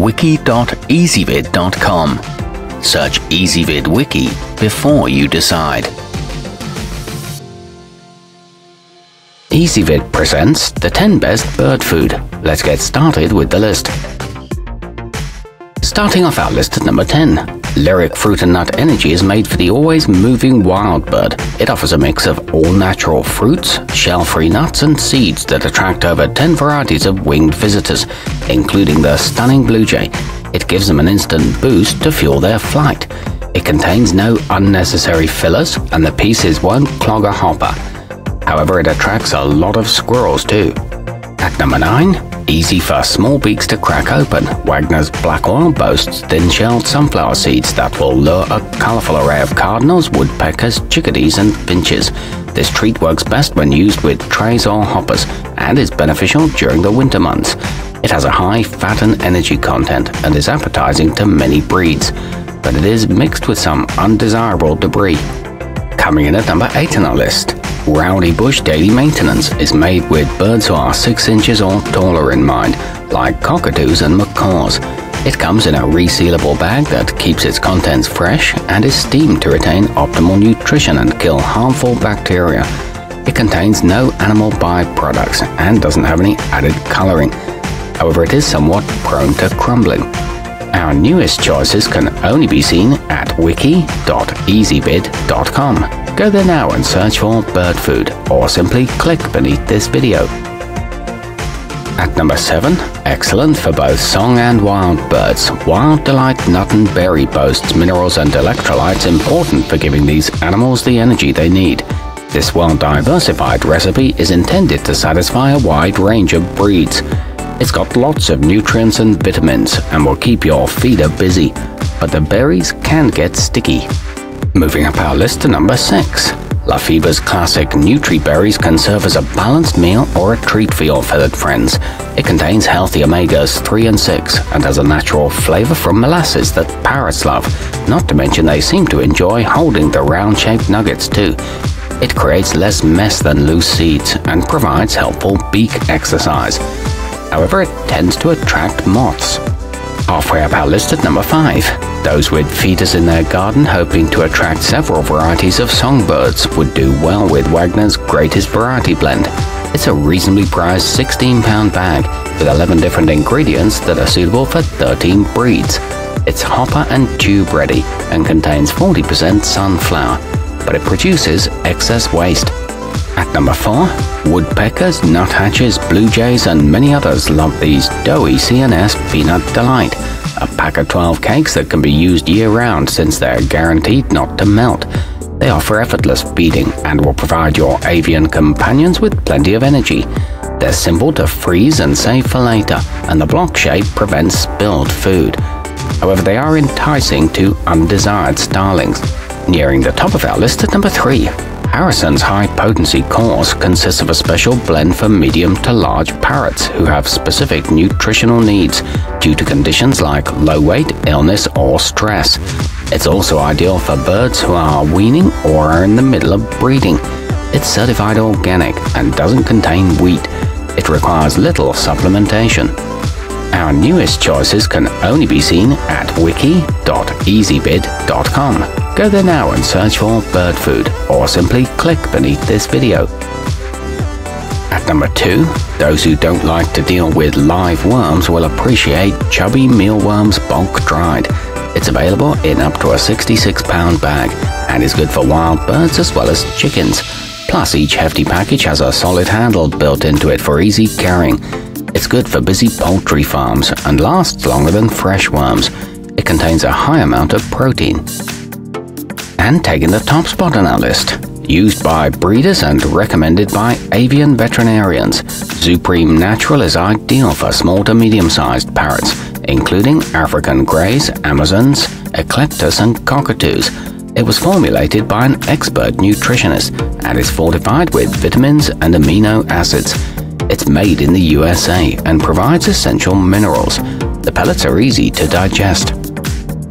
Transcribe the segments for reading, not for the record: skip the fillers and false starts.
wiki.easybib.com. Search Ezvid Wiki before you decide. Easybib presents the 10 best bird food. Let's get started with the list. Starting off our list at number 10. Lyric Fruit and Nut Energy is made for the always moving wild bird. It offers a mix of all-natural fruits, shell-free nuts and seeds that attract over 10 varieties of winged visitors, including the stunning blue jay. It gives them an instant boost to fuel their flight. It contains no unnecessary fillers, and the pieces won't clog a hopper. However, it attracts a lot of squirrels too. At number 9. Easy for small beaks to crack open, Wagner's black oil boasts thin-shelled sunflower seeds that will lure a colorful array of cardinals, woodpeckers, chickadees and finches. This treat works best when used with trays or hoppers and is beneficial during the winter months. It has a high fat and energy content and is appetizing to many breeds, but it is mixed with some undesirable debris. Coming in at number 8 on our list. Roudybush Daily Maintenance is made with birds who are 6 inches or taller in mind, like cockatoos and macaws. It comes in a resealable bag that keeps its contents fresh and is steamed to retain optimal nutrition and kill harmful bacteria. It contains no animal byproducts and doesn't have any added coloring. However, it is somewhat prone to crumbling. Our newest choices can only be seen at wiki.easybib.com. Go there now and search for bird food, or simply click beneath this video. At number 7. Excellent for both song and wild birds, Wild Delight Nut and Berry boasts minerals and electrolytes important for giving these animals the energy they need. This well-diversified recipe is intended to satisfy a wide range of breeds. It's got lots of nutrients and vitamins and will keep your feeder busy, but the berries can get sticky. Moving up our list to number 6. Lefevers classic nutri-berries can serve as a balanced meal or a treat for your feathered friends. It contains healthy omegas 3 and 6 and has a natural flavor from molasses that parrots love, not to mention they seem to enjoy holding the round-shaped nuggets too. It creates less mess than loose seeds and provides helpful beak exercise. However, it tends to attract moths. Halfway up our list at number 5. Those with feeders in their garden hoping to attract several varieties of songbirds would do well with Wagner's Greatest Variety Blend. It's a reasonably priced 16-pound bag with 11 different ingredients that are suitable for 13 breeds. It's hopper and tube ready and contains 40% sunflower, but it produces excess waste. At number 4. Woodpeckers, nuthatches, blue jays and many others love these doughy CNS Peanut Delight. A pack of 12 cakes that can be used year-round since they're guaranteed not to melt. They offer effortless feeding and will provide your avian companions with plenty of energy. They're simple to freeze and save for later, and the block shape prevents spilled food. However, they are enticing to undesired starlings. Nearing the top of our list at number 3. Harrison's high-potency coarse consists of a special blend for medium to large parrots who have specific nutritional needs due to conditions like low weight, illness, or stress. It's also ideal for birds who are weaning or are in the middle of breeding. It's certified organic and doesn't contain wheat. It requires little supplementation. Our newest choices can only be seen at wiki.easybib.com. Go there now and search for bird food, or simply click beneath this video. At number 2, those who don't like to deal with live worms will appreciate chubby mealworms bulk dried. It's available in up to a 66-pound bag and is good for wild birds as well as chickens. Plus, each Hefty package has a solid handle built into it for easy carrying. It's good for busy poultry farms and lasts longer than fresh worms. It contains a high amount of protein. And taking the top spot on our list, used by breeders and recommended by avian veterinarians, Zupreem Natural is ideal for small to medium-sized parrots, including African greys, Amazons, Eclectus and cockatoos. It was formulated by an expert nutritionist and is fortified with vitamins and amino acids. It's made in the USA and provides essential minerals. The pellets are easy to digest.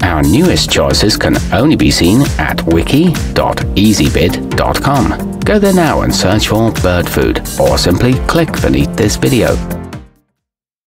Our newest choices can only be seen at wiki.easybib.com. Go there now and search for bird food, or simply click beneath this video.